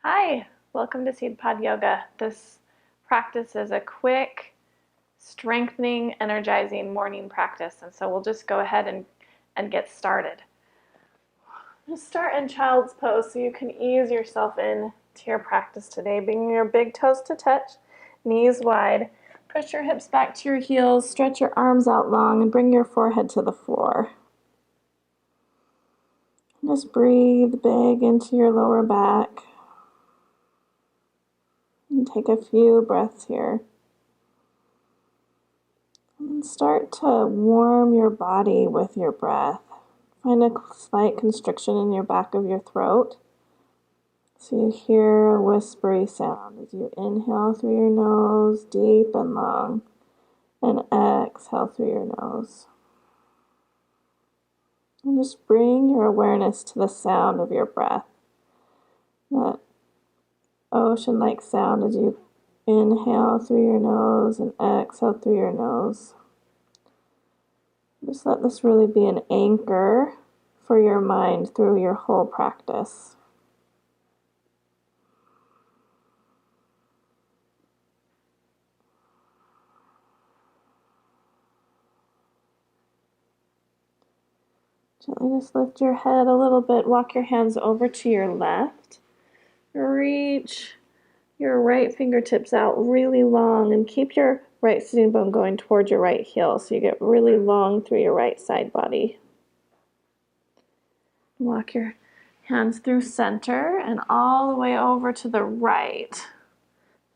Hi, welcome to Seed Pod Yoga. This practice is a quick, strengthening, energizing morning practice, and so we'll just go ahead and get started. We'll start in child's pose so you can ease yourself in to your practice today. Bring your big toes to touch, knees wide. Push your hips back to your heels, stretch your arms out long, and bring your forehead to the floor. Just breathe big into your lower back. And take a few breaths here. And start to warm your body with your breath. Find a slight constriction in your back of your throat. So you hear a whispery sound as you inhale through your nose, deep and long, and exhale through your nose. And just bring your awareness to the sound of your breath. That ocean-like sound as you inhale through your nose and exhale through your nose. Just let this really be an anchor for your mind through your whole practice. Gently just lift your head a little bit. Walk your hands over to your left. Reach your right fingertips out really long and keep your right sitting bone going towards your right heel so you get really long through your right side body. Walk your hands through center and all the way over to the right.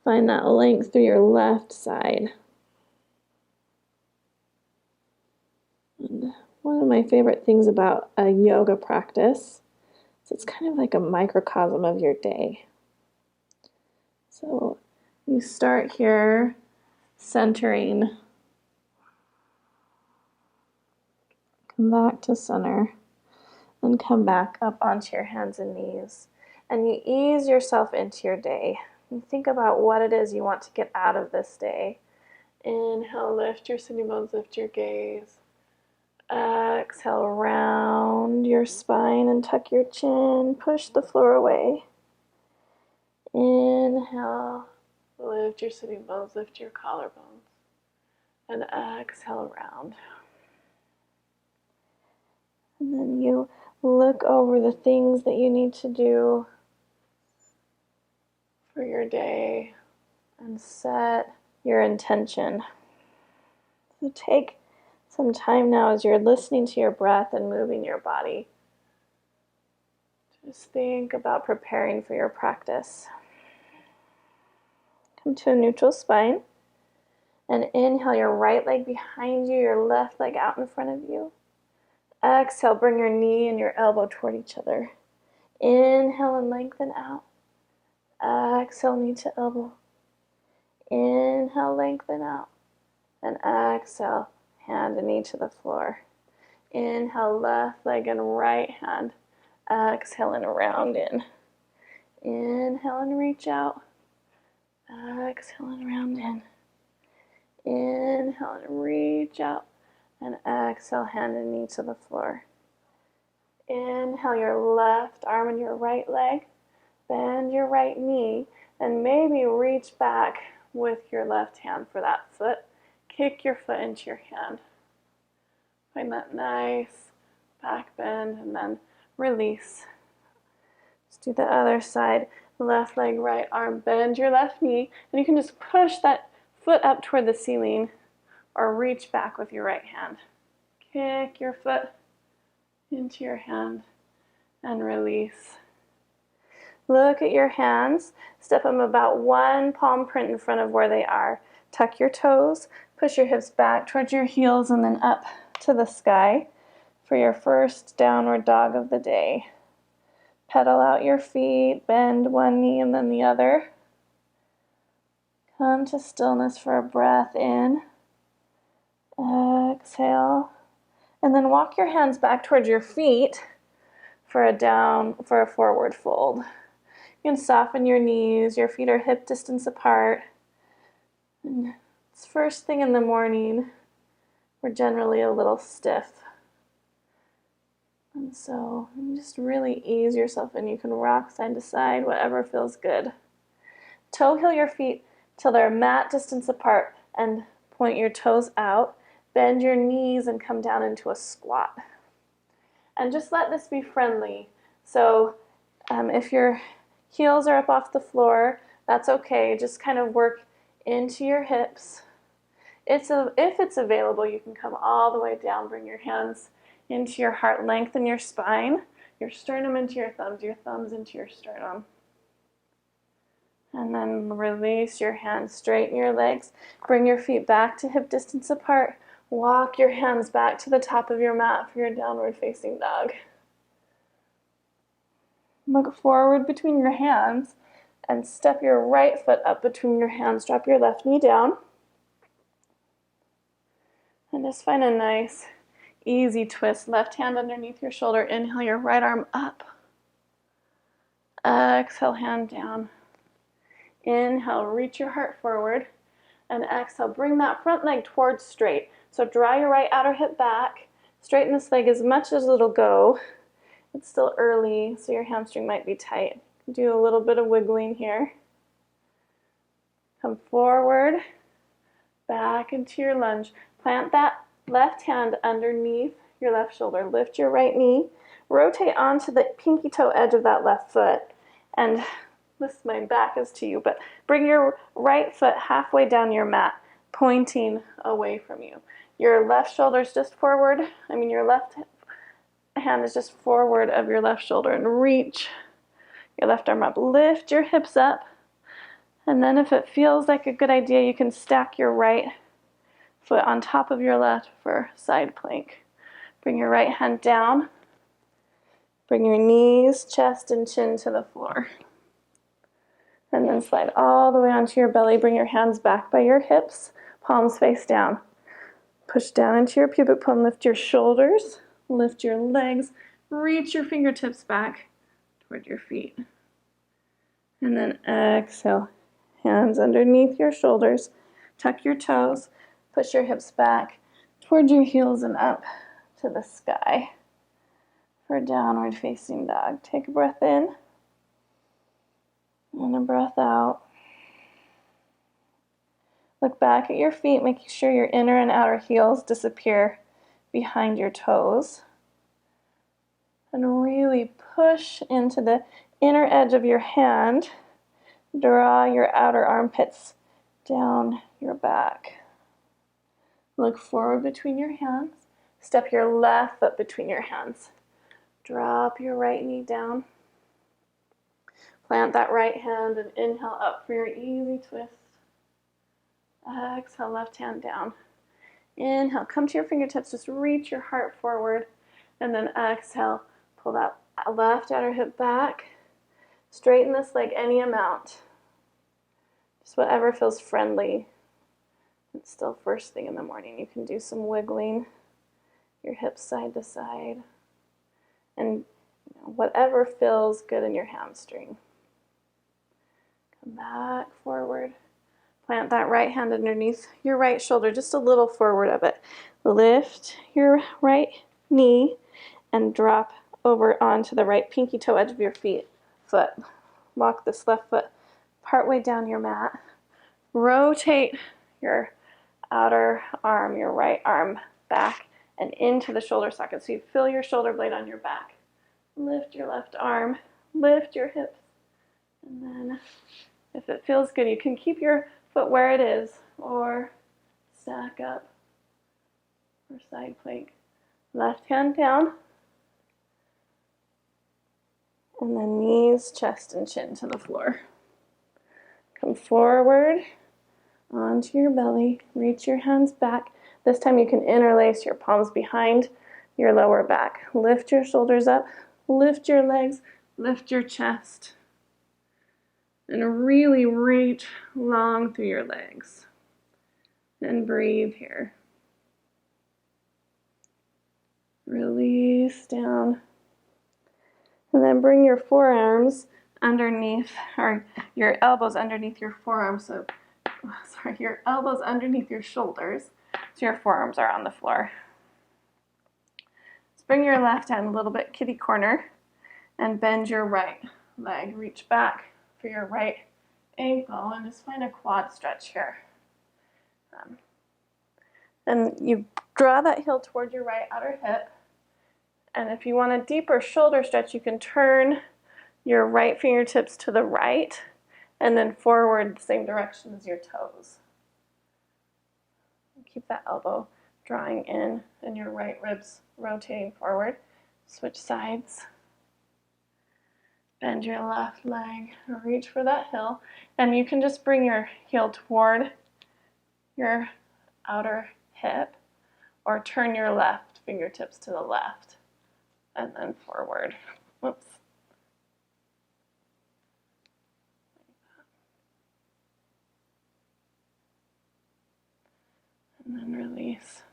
Find that length through your left side. And one of my favorite things about a yoga practice is it's kind of like a microcosm of your day. So you start here centering, come back to center, and come back up onto your hands and knees. And you ease yourself into your day. And think about what it is you want to get out of this day. Inhale, lift your sitting bones, lift your gaze. Exhale, round your spine and tuck your chin. Push the floor away. Inhale, lift your sitting bones, lift your collarbones. And exhale, round. And then you look over the things that you need to do for your day and set your intention. So take some time now as you're listening to your breath and moving your body. Just think about preparing for your practice. Come to a neutral spine and inhale your right leg behind you, your left leg out in front of you. Exhale, bring your knee and your elbow toward each other. Inhale and lengthen out. Exhale, knee to elbow. Inhale, lengthen out. And exhale, hand and knee to the floor. Inhale, left leg and right hand. Exhale and round in. Inhale and reach out. Exhale and round in. Inhale and reach out. And exhale, hand and knee to the floor. Inhale your left arm and your right leg. Bend your right knee. And maybe reach back with your left hand for that foot. Kick your foot into your hand. Find that nice back bend and then release. Let's do the other side. Left leg, right arm. Bend your left knee. And you can just push that foot up toward the ceiling or reach back with your right hand. Kick your foot into your hand and release. Look at your hands. Step them about one palm print in front of where they are. Tuck your toes. Push your hips back towards your heels and then up to the sky for your first downward dog of the day. Pedal out your feet. Bend one knee and then the other. Come to stillness for a breath in. Exhale. And then walk your hands back towards your feet for a forward fold. You can soften your knees. Your feet are hip distance apart. And it's first thing in the morning. We're generally a little stiff. And so just really ease yourself in. You can rock side to side, whatever feels good. Toe heel your feet till they're mat distance apart and point your toes out. Bend your knees and come down into a squat. And just let this be friendly. So if your heels are up off the floor, that's okay. Just kind of work into your hips. If it's available, you can come all the way down. Bring your hands into your heart. Lengthen your spine, your sternum into your thumbs into your sternum. And then release your hands. Straighten your legs. Bring your feet back to hip distance apart. Walk your hands back to the top of your mat for your downward facing dog. Look forward between your hands and step your right foot up between your hands. Drop your left knee down. And just find a nice, easy twist. Left hand underneath your shoulder. Inhale your right arm up. Exhale, hand down. Inhale, reach your heart forward. And exhale, bring that front leg towards straight. So draw your right outer hip back. Straighten this leg as much as it'll go. It's still early, so your hamstring might be tight. Do a little bit of wiggling here. Come forward, back into your lunge. Plant that left hand underneath your left shoulder. Lift your right knee. Rotate onto the pinky toe edge of that left foot. And my back is to you, but bring your right foot halfway down your mat, pointing away from you. Your left shoulder is just forward. Your left hand is just forward of your left shoulder, and reach your left arm up. Lift your hips up. And then if it feels like a good idea, you can stack your right foot on top of your left for side plank. Bring your right hand down. Bring your knees, chest, and chin to the floor. And then slide all the way onto your belly. Bring your hands back by your hips, palms face down. Push down into your pubic bone. Lift your shoulders, lift your legs, reach your fingertips back toward your feet. And then exhale, hands underneath your shoulders. Tuck your toes, push your hips back toward your heels and up to the sky for downward facing dog. Take a breath in. And a breath out. Look back at your feet, making sure your inner and outer heels disappear behind your toes. And really push into the inner edge of your hand. Draw your outer armpits down your back. Look forward between your hands. Step your left foot between your hands. Drop your right knee down. Plant that right hand and inhale up for your easy twist. Exhale, left hand down. Inhale, come to your fingertips, just reach your heart forward. And then exhale, pull that left outer hip back. Straighten this leg any amount. Just whatever feels friendly. It's still first thing in the morning. You can do some wiggling, your hips side to side. And whatever feels good in your hamstring. Come back forward. Plant that right hand underneath your right shoulder, just a little forward of it. Lift your right knee and drop over onto the right pinky toe edge of your foot. Walk this left foot partway down your mat. Rotate your outer arm, your right arm back and into the shoulder socket so you feel your shoulder blade on your back. Lift your left arm, lift your hips, and then if it feels good, you can keep your foot where it is or stack up or side plank. Left hand down, and then knees, chest, and chin to the floor. Come forward onto your belly, reach your hands back. This time you can interlace your palms behind your lower back. Lift your shoulders up, lift your legs, lift your chest. And really reach long through your legs. And breathe here. Release down. And then bring your forearms underneath, or your elbows underneath your forearms. Your elbows underneath your shoulders. So your forearms are on the floor. Let's bring your left hand a little bit kitty corner and bend your right leg. Reach back for your right ankle and just find a quad stretch here. And you draw that heel toward your right outer hip. And if you want a deeper shoulder stretch, you can turn your right fingertips to the right and then forward the same direction as your toes. Keep that elbow drawing in and your right ribs rotating forward. Switch sides. Bend your left leg, reach for that heel, and you can just bring your heel toward your outer hip or turn your left fingertips to the left and then forward. Whoops. And then release.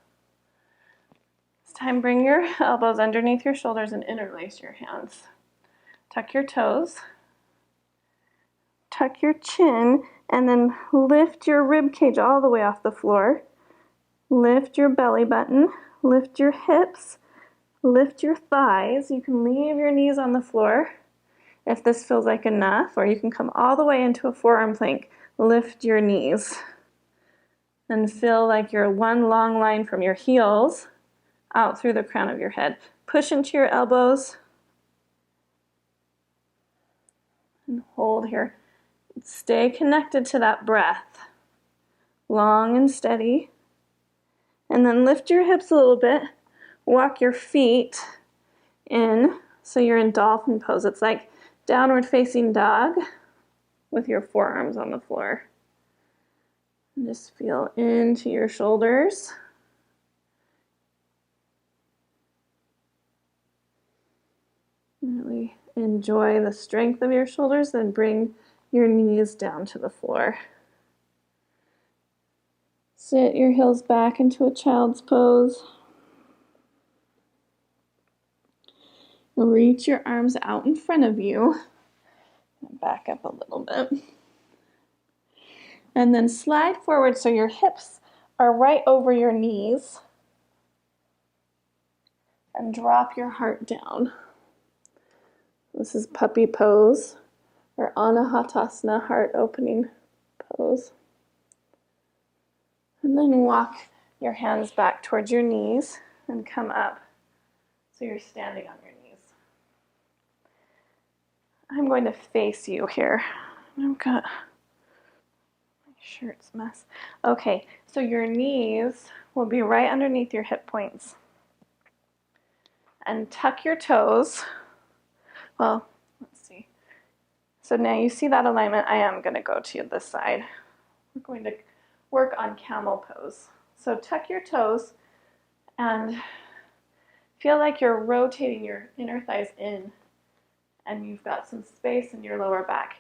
This time bring your elbows underneath your shoulders and interlace your hands. Tuck your toes, tuck your chin, and then lift your rib cage all the way off the floor. Lift your belly button, lift your hips, lift your thighs. You can leave your knees on the floor if this feels like enough, or you can come all the way into a forearm plank. Lift your knees and feel like you're one long line from your heels out through the crown of your head. Push into your elbows. And hold here. Stay connected to that breath. Long and steady. And then lift your hips a little bit. Walk your feet in so you're in dolphin pose. It's like downward facing dog with your forearms on the floor. And just feel into your shoulders. Really enjoy the strength of your shoulders, then bring your knees down to the floor. Sit your heels back into a child's pose. Reach your arms out in front of you. Back up a little bit. And then slide forward so your hips are right over your knees. And drop your heart down. This is puppy pose or Anahatasana, heart opening pose. And then walk your hands back towards your knees and come up so you're standing on your knees. I'm going to face you here. I've got my shirt's a mess. Okay, so your knees will be right underneath your hip points. And tuck your toes. Well, let's see. So now you see that alignment. I am going to go to this side. We're going to work on camel pose. So tuck your toes and feel like you're rotating your inner thighs in and you've got some space in your lower back.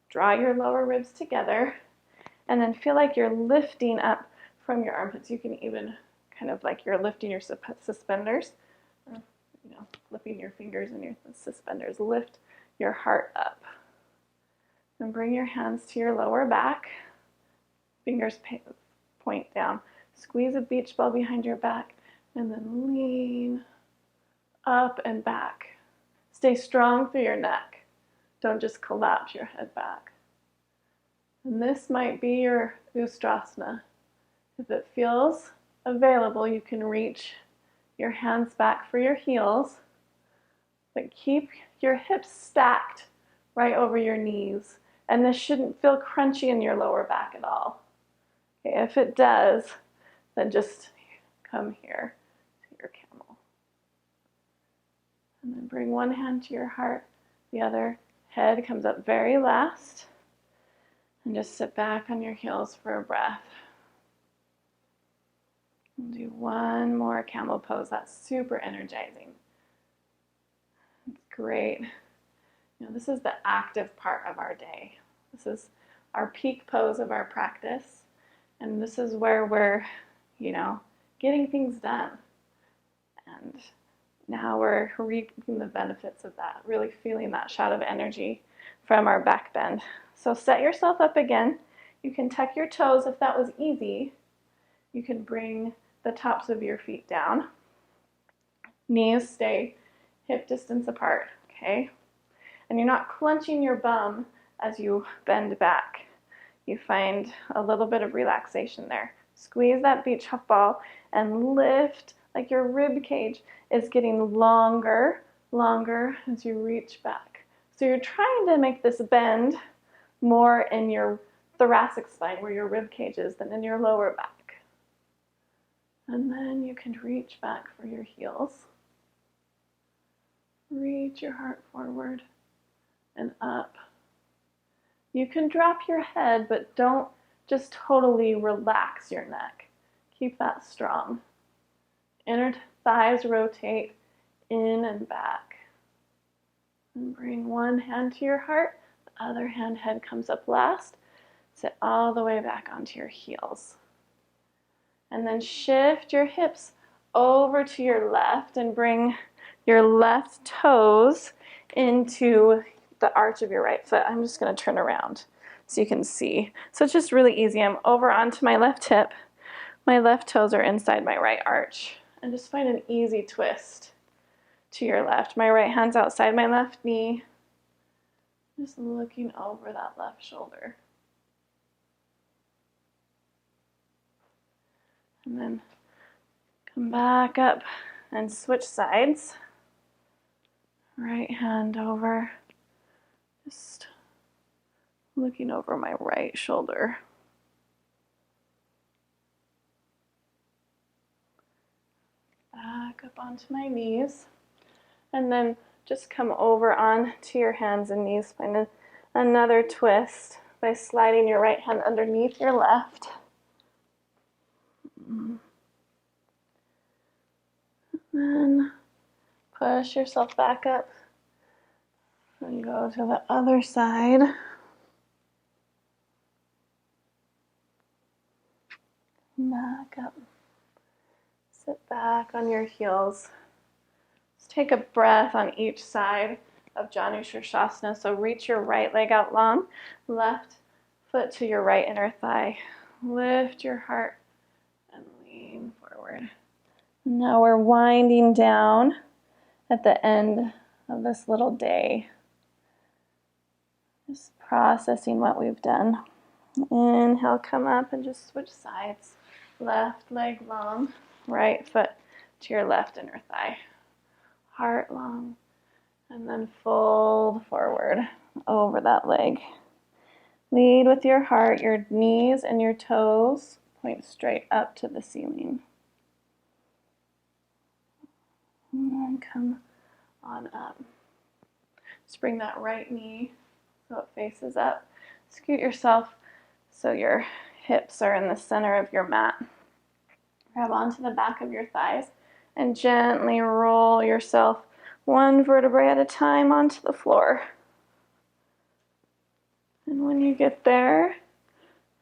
Draw your lower ribs together and then feel like you're lifting up from your armpits. You can even kind of like you're lifting your suspenders, or, flipping your fingers in your suspenders. Lift your heart up. And bring your hands to your lower back. Fingers point down. Squeeze a beach ball behind your back and then lean up and back. Stay strong through your neck. Don't just collapse your head back. And this might be your Ustrasana. If it feels available, you can reach your hands back for your heels, but keep your hips stacked right over your knees. And this shouldn't feel crunchy in your lower back at all. Okay, if it does, then just come here to your camel. And then bring one hand to your heart, the other head comes up very last. And just sit back on your heels for a breath. And do one more camel pose. That's super energizing. It's great. This is the active part of our day. This is our peak pose of our practice. And this is where we're, getting things done. And now we're reaping the benefits of that, really feeling that shot of energy from our back bend. So set yourself up again. You can tuck your toes if that was easy. You can bring the tops of your feet down. Knees stay hip distance apart, okay? And you're not clenching your bum as you bend back. You find a little bit of relaxation there. Squeeze that beach ball and lift like your rib cage is getting longer as you reach back. So you're trying to make this bend more in your thoracic spine where your rib cage is than in your lower back. And then you can reach back for your heels. Reach your heart forward and up. You can drop your head, but don't just totally relax your neck. Keep that strong. Inner thighs rotate in and back. And bring one hand to your heart, the other head comes up last. Sit all the way back onto your heels. And then shift your hips over to your left and bring your left toes into the arch of your right foot. I'm just going to turn around so you can see. So it's just really easy. I'm over onto my left hip. My left toes are inside my right arch. And just find an easy twist to your left. My right hand's outside my left knee. Just looking over that left shoulder. And then come back up and switch sides. Right hand over. Just looking over my right shoulder. Back up onto my knees. And then just come over onto your hands and knees. Find another twist by sliding your right hand underneath your left. And then push yourself back up and go to the other side. Back up. Sit back on your heels. Just take a breath on each side of Janu Shirshasana. So reach your right leg out long, left foot to your right inner thigh. Lift your heart and lean forward. Now we're winding down at the end of this little day. Just processing what we've done. Inhale, come up and just switch sides. Left leg long, right foot to your left inner thigh. Heart long, and then fold forward over that leg. Lead with your heart, your knees and your toes point straight up to the ceiling. And then come on up. Just bring that right knee so it faces up. Scoot yourself so your hips are in the center of your mat. Grab onto the back of your thighs and gently roll yourself one vertebrae at a time onto the floor. And when you get there,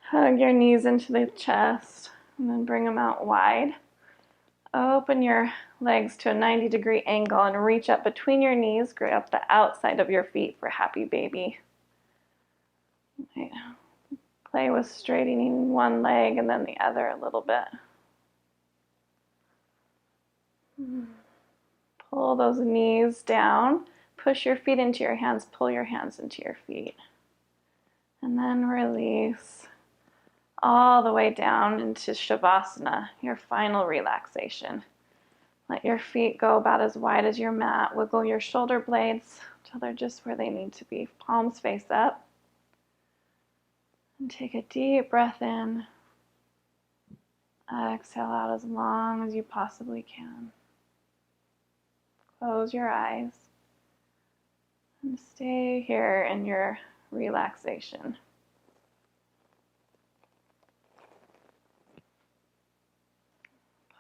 hug your knees into the chest and then bring them out wide. Open your legs to a 90-degree angle and reach up between your knees. Grab the outside of your feet for happy baby. Right. Play with straightening one leg and then the other a little bit. Pull those knees down. Push your feet into your hands. Pull your hands into your feet. And then release all the way down into Shavasana, your final relaxation. Let your feet go about as wide as your mat. Wiggle your shoulder blades till they're just where they need to be. Palms face up. And take a deep breath in. Exhale out as long as you possibly can. Close your eyes. And stay here in your relaxation.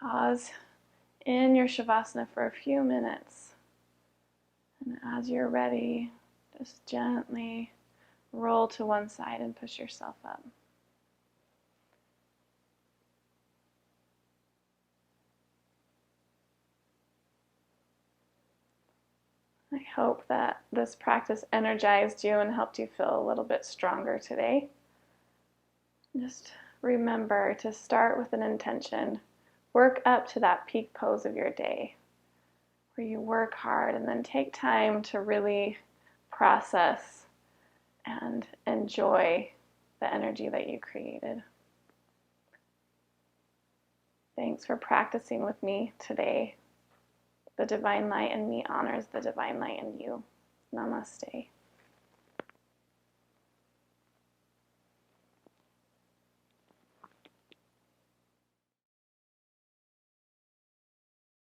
Pause in your Shavasana for a few minutes. And as you're ready, just gently roll to one side and push yourself up. I hope that this practice energized you and helped you feel a little bit stronger today. Just remember to start with an intention. Work up to that peak pose of your day. where you work hard and then take time to really process and enjoy the energy that you created. Thanks for practicing with me today. The divine light in me honors the divine light in you. Namaste.